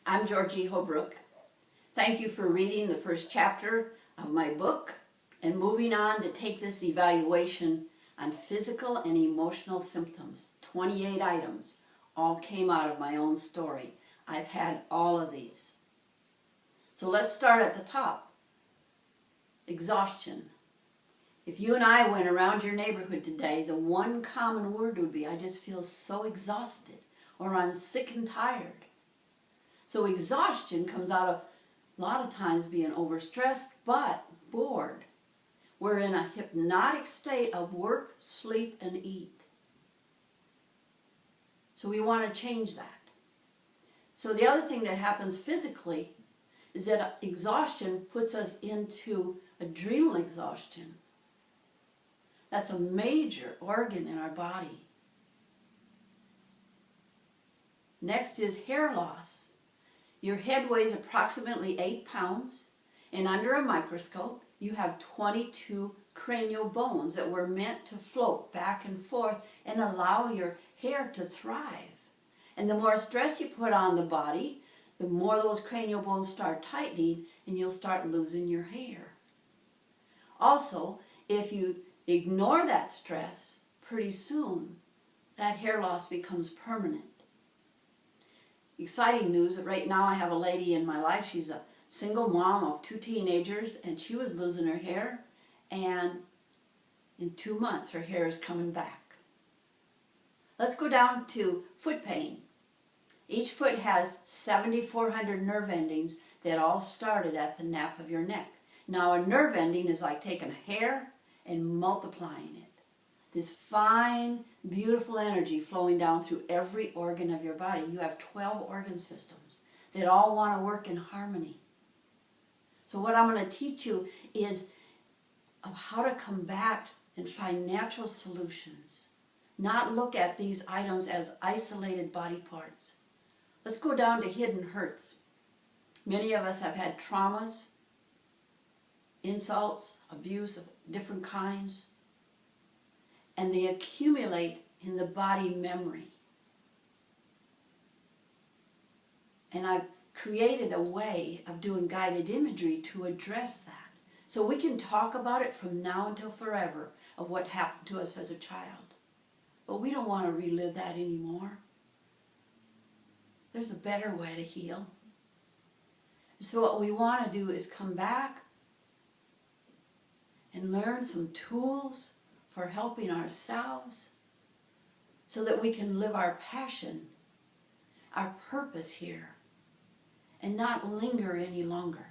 I'm Georgie Holbrook. Thank you for reading the first chapter of my book and moving on to take this evaluation on physical and emotional symptoms. 28 items all came out of my own story. I've had all of these. So let's start at the top. Exhaustion. If you and I went around your neighborhood today, the one common word would be, I just feel so exhausted, or I'm sick and tired. So exhaustion comes out of a lot of times being overstressed, but bored. We're in a hypnotic state of work, sleep, and eat. So we want to change that. So the other thing that happens physically is that exhaustion puts us into adrenal exhaustion. That's a major organ in our body. Next is hair loss. Your head weighs approximately 8 pounds, and under a microscope, you have 22 cranial bones that were meant to float back and forth and allow your hair to thrive. And the more stress you put on the body, the more those cranial bones start tightening, and you'll start losing your hair. Also, if you ignore that stress, pretty soon that hair loss becomes permanent. Exciting news that right now I have a lady in my life. She's a single mom of 2 teenagers, and she was losing her hair, and in 2 months her hair is coming back. Let's go down to foot pain. Each foot has 7,400 nerve endings that all started at the nape of your neck. Now a nerve ending is like taking a hair and multiplying it. This fine, beautiful energy flowing down through every organ of your body. You have 12 organ systems that all want to work in harmony. So what I'm going to teach you is of how to combat and find natural solutions. Not look at these items as isolated body parts. Let's go down to hidden hurts. Many of us have had traumas, insults, abuse of different kinds, and they accumulate in the body memory. And I've created a way of doing guided imagery to address that. So we can talk about it from now until forever of what happened to us as a child. But we don't want to relive that anymore. There's a better way to heal. So what we want to do is come back and learn some tools for helping ourselves so that we can live our passion, our purpose here, and not linger any longer.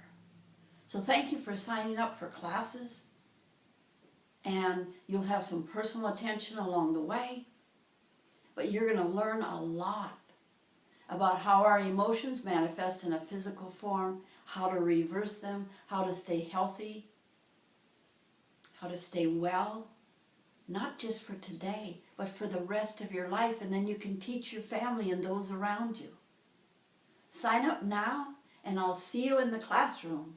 So thank you for signing up for classes, and you'll have some personal attention along the way, but you're going to learn a lot about how our emotions manifest in a physical form, how to reverse them, how to stay healthy, how to stay well, not just for today, but for the rest of your life, and then you can teach your family and those around you. Sign up now, and I'll see you in the classroom.